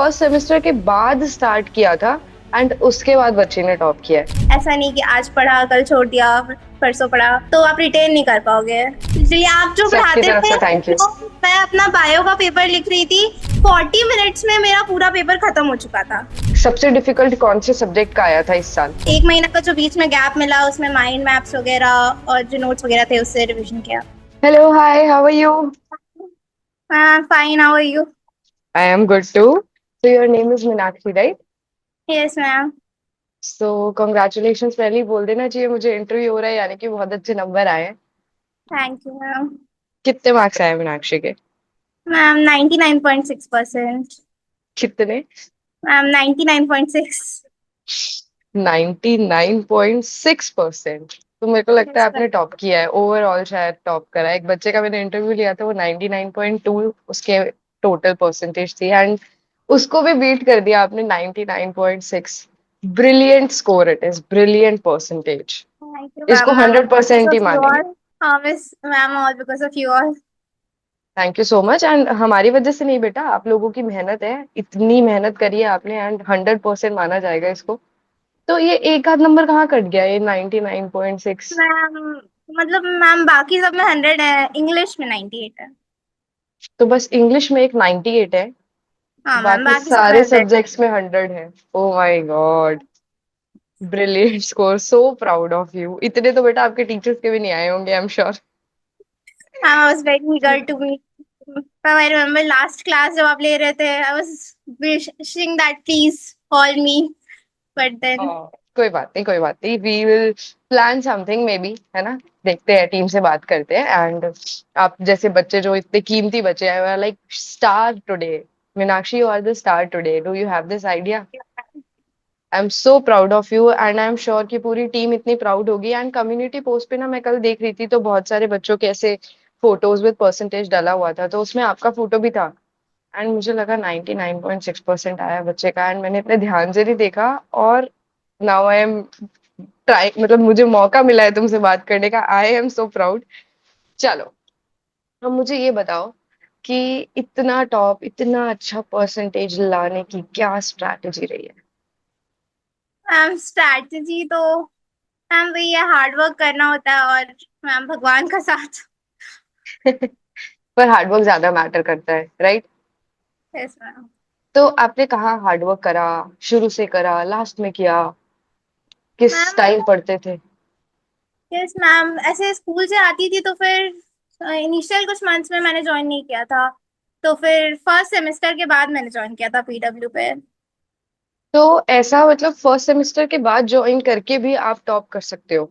First semester के बाद start किया था एंड उसके बाद बच्चे ने टॉप किया है। ऐसा नहीं कि आज पढ़ा कल छोड़ दिया, परसों पढ़ा तो आप रिटेन नहीं कर पाओगे। इसलिए आप जो सबकी पढ़ाते तरफ थे से थैंक यू। तो मैं अपना बायो का पेपर लिख रही थी, 40 मिनट्स में मेरा पूरा पेपर खत्म हो चुका था। सबसे डिफिकल्ट कौन से सब्जेक्ट का आया था इस साल? एक महीना का जो बीच में गैप मिला उसमें माइंड मैप्स वगैरह और जो नोट्स वगैरह थे उससे रिवीजन किया। Hello, hi, how are you? Fine, how are you? I am good too. So your name is Meenakshi, right? Yes ma'am. So congratulations पहले ही बोल देना चाहिए, मुझे इंटरव्यू हो रहा है यानी कि बहुत अच्छे नंबर आए हैं। Thank you ma'am. कितने मार्क्स आए मीनाक्षी के? मैम 99.6%। कितने? मैम 99.6। 99.6%? तो मेरे को लगता है यस आपने टॉप किया है, ओवरऑल शायद टॉप करा है। एक बच्चे का मैंने इंटरव्यू लिया था, वो 99.2 उसके टोटल परसेंटेज थी एंड उसको भी बीट कर दिया आपने 99.6। Brilliant score, it is brilliant percentage. Thank you इसको मैम। मैम ऑल बिकॉज 100% ही ऑफ यू मानेंगे। ऑल। हाँ miss ma'am, all because of you all. Thank you so much. And हमारी वजह से नहीं बेटा, आप लोगों की मेहनत है, इतनी मेहनत करी है आपने एंड 100% माना जाएगा इसको। तो ये एक आध नंबर कहाँ कट गया, ये 99.6? मैम मतलब मैम बाकी सब में 100 है, इंग्लिश में 98 है। तो बस इंग्लिश में एक 98 है, हाँ मैम बाकी बाकी सब में सारे 100 है। सब्जेक्ट्स में 100 है। Oh my God, brilliant score, so proud of you. इतने तो बेटा आपके टीचर्स के भी नहीं आए होंगे, I am sure. Ma'am I was very eager to meet. Ma'am I remember last class जब आप ले रहे थे, I was wishing that please call me, but then. कोई बात नहीं, कोई बात नहीं, we will plan something maybe, है ना? देखते हैं, टीम से बात करते हैं एंड आप जैसे बच्चे जो इतने कीमती बच्चे हैं, like star today. Meenakshi, you are the star today, do you have this idea? I am so proud of you and I am sure कि पूरी टीम इतनी प्राउड होगी। एंड कम्युनिटी पोस्ट पे ना मैं कल देख रही थी तो बहुत सारे बच्चों के ऐसे फोटोज विद परसेंटेज डाला हुआ था, तो उसमें आपका फोटो भी था एंड मुझे लगा 99.6% आया बच्चे का एंड मैंने इतने ध्यान से नहीं देखा। और नाउ आई एम ट्राई, मतलब मुझे मौका मिला है तुमसे बात करने का, आई एम सो प्राउड। चलो, अब मुझे ये बताओ कि इतना टॉप, इतना अच्छा परसेंटेज लाने की क्या स्ट्रैटेजी रही मैम स्ट्रैटेजी तो मैम वही है, हार्ड वर्क करना होता है और मैम भगवान का साथ। है? पर हार्डवर्क ज्यादा मैटर करता है, राइट? Yes ma'am. तो आपने कहाँ हार्डवर्क करा, शुरू से करा, लास्ट में किया, किस मैम टाइम पढ़ते थे? यस मैम, ऐसे स्कूल से आती थी तो फिर इनिशियल कुछ मंथ्स में मैंने ज्वाइन नहीं किया था, तो फिर फर्स्ट सेमेस्टर के बाद मैंने ज्वाइन किया था पीडब्ल्यू पे। तो ऐसा मतलब फर्स्ट सेमेस्टर के बाद ज्वाइन करके भी आप टॉप कर सकते हो?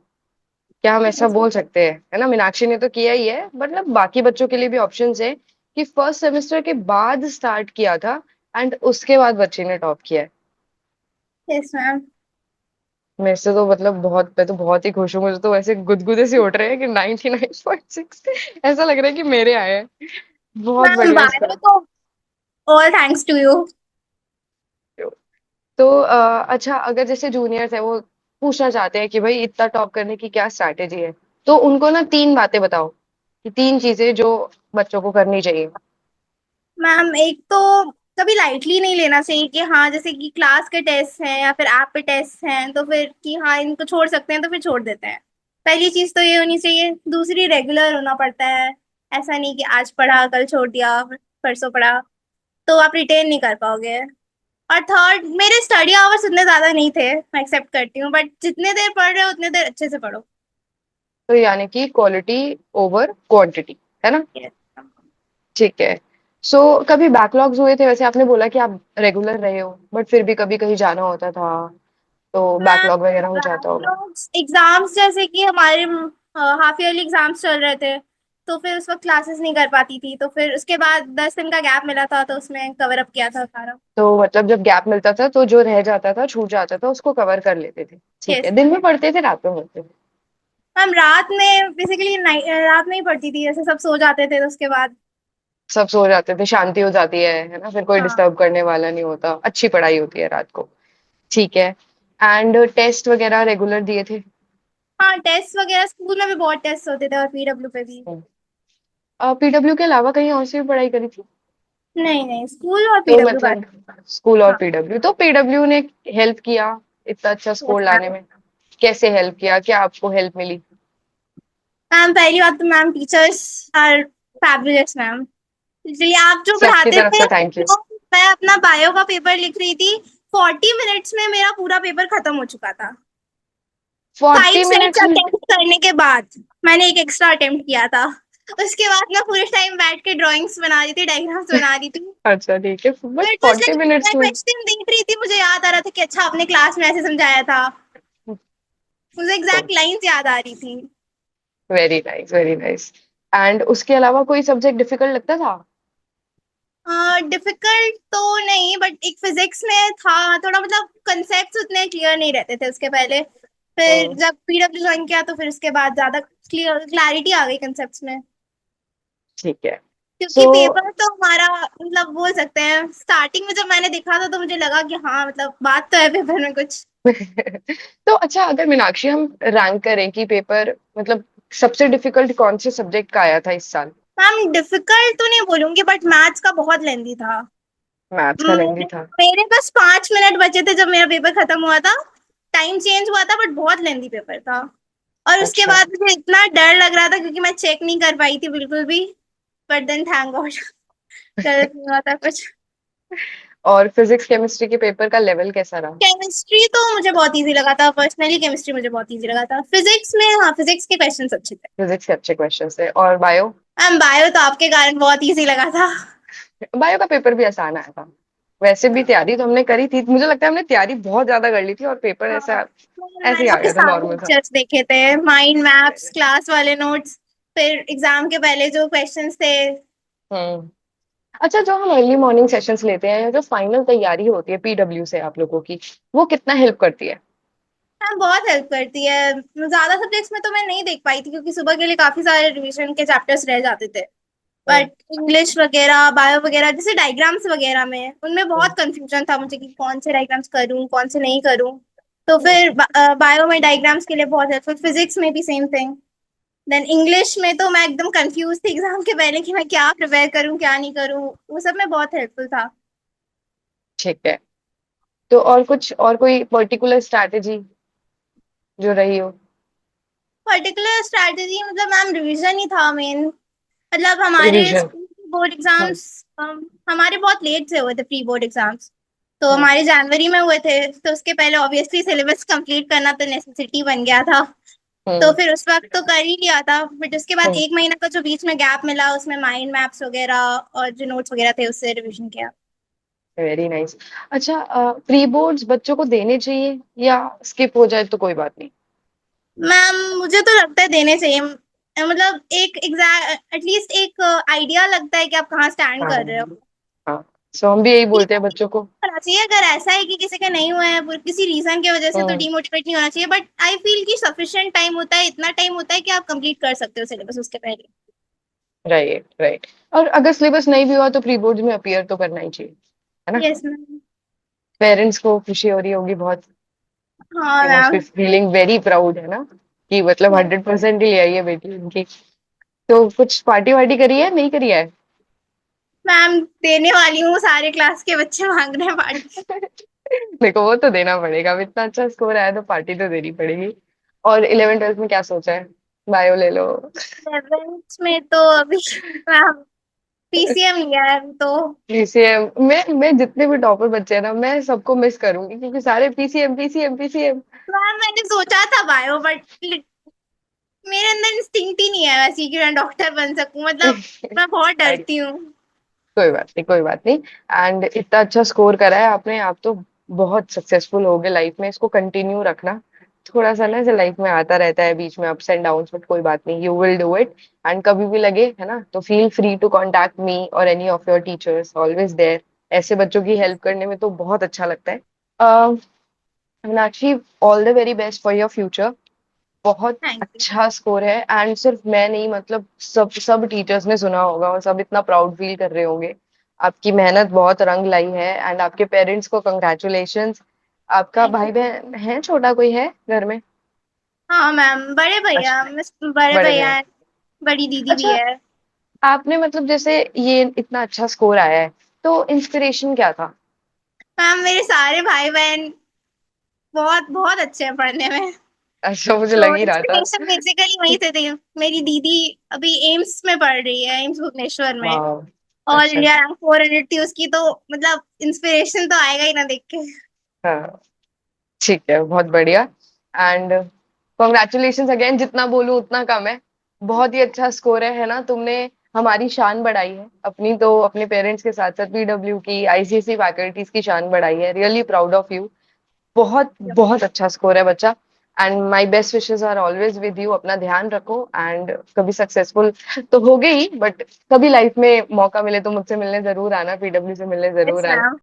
क्या हम ऐसा Yes, बोल सकते हैं, है ना? मीनाक्षी ने तो किया ही है, मतलब बाकी बच्चों के लिए भी ऑप्शंस है कि फर्स्ट सेमेस्टर के बाद स्टार्ट किया था एंड उसके बाद बच्चे ने टॉप किया है। Yes ma'am. मेरे से तो मतलब बहुत, मैं तो बहुत ही खुश हूँ, मुझे तो वैसे गुदगुदे से उठ रहे हैं कि 99.6 ऐसा लग रहा है कि मेरे आए हैं। बहुत मैम बढ़िया बायो स्कोर। तो ऑल थैंक्स टू यू। तो अच्छा, अगर जैसे जूनियर्स है वो पूछना चाहते हैं कि भाई इतना टॉप करने की क्या स्ट्रैटेजी है, तो उनको ना तीन बातें बताओ कि तीन चीजें जो बच्चों को करनी चाहिए। मैम एक तो कभी लाइटली नहीं लेना चाहिए कि हाँ जैसे कि क्लास के टेस्ट हैं या फिर ऐप पे टेस्ट हैं तो फिर कि हाँ इनको छोड़ सकते हैं तो फिर छोड़ देते हैं। पहली चीज तो ये होनी चाहिए। दूसरी, रेगुलर होना पड़ता है। ऐसा नहीं कि आज पढ़ा कल छोड़ दिया, परसों पढ़ा तो आप रिटेन नहीं कर पाओगे। और थर्ड, मेरे स्टडी आवर्स उतने ज्यादा नहीं थे, मैं एक्सेप्ट करती हूँ, बट जितने देर पढ़ रहे हो उतने देर अच्छे से पढ़ो। तो यानी कि क्वालिटी ओवर क्वांटिटी, है ना? Yes. ठीक है। सो कभी बैकलॉग्स हुए थे? वैसे आपने बोला कि आप रेगुलर रहे हो, बट फिर भी कभी कहीं जाना होता था तो मैम बैकलॉग वगैरह हो जाता होगा। बैकलॉग्स एग्जाम्स जैसे कि हमारे हाफ ईयरली एग्जाम्स चल रहे थे, तो फिर उस वक्त क्लासेस नहीं कर पाती थी, तो फिर उसके बाद 10 दिन का गैप मिला था तो उसमें कवर अप किया था सारा। तो मतलब जब गैप मिलता था तो जो रह जाता था, छूट जाता था, उसको कवर कर लेते थे। ठीक है, यस दिन मैम। में पढ़ते थे, रात में पढ़ते थे? मैम रात में बेसिकली रात में ही पढ़ती थी, जैसे सब सो जाते थे तो उसके बाद। सब सो जाते थे, शांति हो जाती है ना? फिर कोई हाँ। डिस्टर्ब करने वाला नहीं होता, अच्छी पढ़ाई होती है रात को। ठीक है। एंड टेस्ट वगैरह रेगुलर दिए थे? हाँ टेस्ट वगैरह स्कूल में भी बहुत टेस्ट होते थे और पीडब्ल्यू पे भी। पीडब्ल्यू के अलावा कहीं और से भी पढ़ाई करी थी? नहीं नहीं, स्कूल और तो पीडब्ल्यू बात। मतलब स्कूल और हाँ। पीडब्ल्यू, तो पीडब्ल्यू ने हेल्प किया इतना अच्छा यस स्कोर लाने मैम। में? कैसे हेल्प किया, क्या आपको हेल्प मिली? मैम पहली बात तो ma'am teachers are fabulous ma'am. इसलिए आप जो सबकी पढ़ाते तरफ थे से थैंक यू। तो मैं अपना बायो का पेपर लिख रही थी, 40 मिनट्स में मेरा पूरा पेपर खत्म हो चुका था। फाइव 40 सेट्स मिनट्स में? अटेम्प्ट करने के बाद मैंने एक एक्स्ट्रा अटेम्प्ट किया था। उसके बाद मैं पूरे टाइम बैठ के ड्राइंग्स बना रही थी, डायग्राम्स बना रही थी। अच्छा ठीक है, तो बट इट वाज 40 लाइक मैं मिनट्स में? क्वेश्चन देख रही थी, मुझे याद आ रहा था कि अच्छा आपने क्लास में ऐसे समझाया था। मुझे एग्जैक्ट लाइंस याद आ रही थी। Very nice, very nice. And उसके अलावा कोई सब्जेक्ट डिफिकल्ट लगता था? डिफिकल्ट तो नहीं, बट एक फिजिक्स में था थोड़ा, मतलब कंसेप्ट उतने क्लियर नहीं रहते थे उसके पहले। फिर हम्म, जब पीडब्ल्यू ज्वाइन किया तो फिर उसके बाद ज्यादा क्लैरिटी आ गई कंसेप्ट्स में। ठीक है। सो क्योंकि पेपर तो हमारा, मतलब बोल सकते हैं स्टार्टिंग में जब मैंने देखा था तो मुझे लगा कि हाँ मतलब बात तो है पेपर में कुछ। तो अच्छा, अगर मीनाक्षी हम रैंक करें कि पेपर मतलब सबसे डिफिकल्ट कौन से सब्जेक्ट का आया था इस साल? मैम डिफिकल्ट तो नहीं बोलूंगी, बट मैथ्स का बहुत लेंदी था। मैथ्स का लेंदी मेरे था? मेरे पास 5 मिनट बचे थे जब मेरा पेपर खत्म हुआ था। टाइम चेंज हुआ था बट बहुत लेंदी पेपर था। और उसके अच्छा। बाद मुझे इतना डर लग रहा था क्योंकि मैं चेक नहीं कर पाई थी बिल्कुल भी। बट देन थैंक गॉड गलत नहीं हुआ था कुछ। और फिजिक्स केमिस्ट्री के पेपर का लेवल कैसा रहा? केमिस्ट्री तो मुझे बहुत इजी लगा था, पर्सनली केमिस्ट्री मुझे बहुत इजी लगा था। फिजिक्स में, हाँ फिजिक्स के क्वेश्चंस अच्छे थे। फिजिक्स के अच्छे क्वेश्चन थे। और बायो? मैम बायो तो आपके कारण बहुत इजी लगा था। बायो का पेपर भी आसान आया था। वैसे भी तैयारी तो हमने करी थी, मुझे लगता है हमने तैयारी बहुत ज्यादा कर ली थी, और पेपर हाँ, ऐसा ऐसे ही मैंने आ आपके गया था, सारे नॉर्मल था। लेक्चर्स देखे थे, माइंड मैप्स, क्लास वाले नोट्स, फिर एग्जाम के पहले जो क्वेश्चंस थे। हम्म। अच्छा, जो हम अर्ली मॉर्निंग सेशंस लेते हैं या जो फाइनल तैयारी होती है पीडब्ल्यू से आप लोगों की, वो कितना हेल्प करती है? हाँ बहुत हेल्प करती है। ज्यादा सब्जेक्ट्स में तो मैं नहीं देख पाई थी क्योंकि सुबह के लिए काफी सारे रिवीजन के चैप्टर्स रह जाते थे। हम्म। बट इंग्लिश वगैरह, बायो वगैरह, जैसे डायग्राम्स वगैरह में उनमें हम्म। बहुत कंफ्यूजन था मुझे कि कौन से डायग्राम्स करूँ कौन से नहीं करूँ। तो हम्म। फिर बायो में डायग्राम्स के लिए बहुत हेल्पफुल, फिजिक्स में भी सेम थिंग। देन इंग्लिश में तो मैं एकदम कंफ्यूज थी एग्जाम के पहले कि मैं क्या प्रिपेयर करूँ क्या नहीं करूँ। वो सब में बहुत हेल्पफुल था। ठीक है। तो और कुछ, और कोई पर्टिकुलर स्ट्रैटेजी जो रही हो? पर्टिकुलर स्ट्रैटेजी मतलब मैम रिवीजन ही था मेन। मतलब हमारे रिवीजन। स्कूल की बोर्ड हम्म। एग्जाम्स हमारे बहुत लेट से हुए थे, प्री बोर्ड एग्जाम्स। तो हम्म। हमारे जनवरी में हुए थे, तो उसके पहले ऑब्वियसली सिलेबस कंप्लीट करना तो नेसेसिटी बन गया था। तो हम्म। फिर उस वक्त तो कर ही लिया था, बट उसके बाद हम्म। 1 महीना का जो बीच में गैप मिला उसमें माइंड मैप्स वगैरह और जो नोट्स वगैरह थे उससे रिवीजन किया। Very nice. अच्छा, प्री बोर्ड्स बच्चों को देने चाहिए या स्किप हो जाए तो कोई बात नहीं? मैम मुझे तो लगता है देने चाहिए। मतलब एक एग्जैक्ट एटलीस्ट एक आइडिया लगता है कि आप कहाँ स्टैंड हाँ। कर रहे हो। हाँ। सो हम भी यही बोलते हैं बच्चों को। होना चाहिए, अगर ऐसा है कि किसी का नहीं हुआ है किसी रीजन की वजह से, तो हम्म। डिमोटिवेट नहीं होना चाहिए। बट आई फील कि सफिशिएंट टाइम होता है, इतना टाइम होता है कि आप कंप्लीट कर सकते हो सिलेबस उसके पहले। Right, right. और अगर सिलेबस नहीं भी हुआ तो प्री बोर्ड में अपीयर तो करना ही चाहिए, है ना? Yes ma'am. पेरेंट्स को खुशी हो रही होगी बहुत। हाँ they must be ma'am. Feeling very proud, है ना, कि मतलब 100% ही ले आई है बेटी उनकी। तो कुछ पार्टी वार्टी करी है, नहीं करी है? मैम देने वाली हूँ, सारे क्लास के बच्चे मांग रहे हैं पार्टी। देखो, वो तो देना पड़ेगा, अब इतना अच्छा स्कोर आया तो पार्टी तो देनी पड़ेगी। और 11 12 में क्या सोचा है? बायो ले लो? 11th में तो अभी मैम पीसीएम लिया है अभी तो। पीसीएम? मैं जितने भी टॉपर बच्चे हैं ना, मैं सबको मिस करूंगी क्योंकि सारे पीसीएम पीसीएम पीसीएम। मैम मैंने सोचा था बायो, बट मेरे अंदर इंस्टिंक्ट ही नहीं है वैसे कि मैं डॉक्टर बन सकूं, मतलब मैं बहुत डरती हूँ। कोई बात नहीं, कोई बात नहीं। एंड इतना अच्छा स्कोर करा है आपने, आप तो बहुत सक्सेसफुल हो गए लाइफ में, इसको कंटिन्यू रखना। थोड़ा सा ना ऐसे लाइफ में आता रहता है बीच में अप्स एंड डाउन्स, बट कोई बात नहीं, you will do it. And कभी भी लगे, है ना, तो feel free to contact me और any of your teachers, always there. ऐसे बच्चों की हेल्प करने में तो बहुत अच्छा लगता है। Meenakshi, all the very best for your future. बहुत थैंक यू। अच्छा स्कोर है, एंड सिर्फ मैं नहीं, मतलब सब सब टीचर्स ने सुना होगा और सब इतना प्राउड फील कर रहे होंगे। आपकी मेहनत बहुत रंग लाई है, एंड आपके पेरेंट्स को कंग्रेचुलेशंस। आपका थैंक भाई यू। बहन है, छोटा कोई है घर में? हाँ मैम, बड़े भैया, अच्छा। मिस बड़े बड़े भैया भैया? हैं, बड़ी दीदी भी अच्छा, है। आपने मतलब जैसे ये इतना अच्छा स्कोर आया है, तो इंस्पिरेशन क्या था? मैम मेरे सारे भाई बहन बहुत बहुत अच्छे हैं पढ़ने में। अच्छा, मुझे तो लग ही रहा था। इंस्पिरेशन बेसिकली वहीं से थी। मेरी दीदी अभी एम्स में पढ़ रही है, एम्स भुवनेश्वर में। वाह। ऑल अच्छा। इंडिया रैंक 400 थी उसकी, तो मतलब इंस्पिरेशन तो आएगा ही ना देख के। हाँ, ठीक है, बहुत बढ़िया। एंड कॉन्ग्रेचुलेशंस अगेन, जितना बोलूं उतना कम है। बहुत ही अच्छा स्कोर है ना? तुमने हमारी शान बढ़ाई है अपनी, तो अपने पेरेंट्स के साथ साथ पीडब्ल्यू की, आईसीएसई फैकल्टीज की शान बढ़ाई है। Really proud of you. बहुत बहुत अच्छा स्कोर है बच्चा। And my best wishes are always with you. अपना ध्यान रखो, एंड कभी सक्सेसफुल तो हो गई, बट कभी लाइफ में मौका मिले तो मुझसे मिलने जरूर आना, पीडब्ल्यू से मिलने यस जरूर आना। मैम।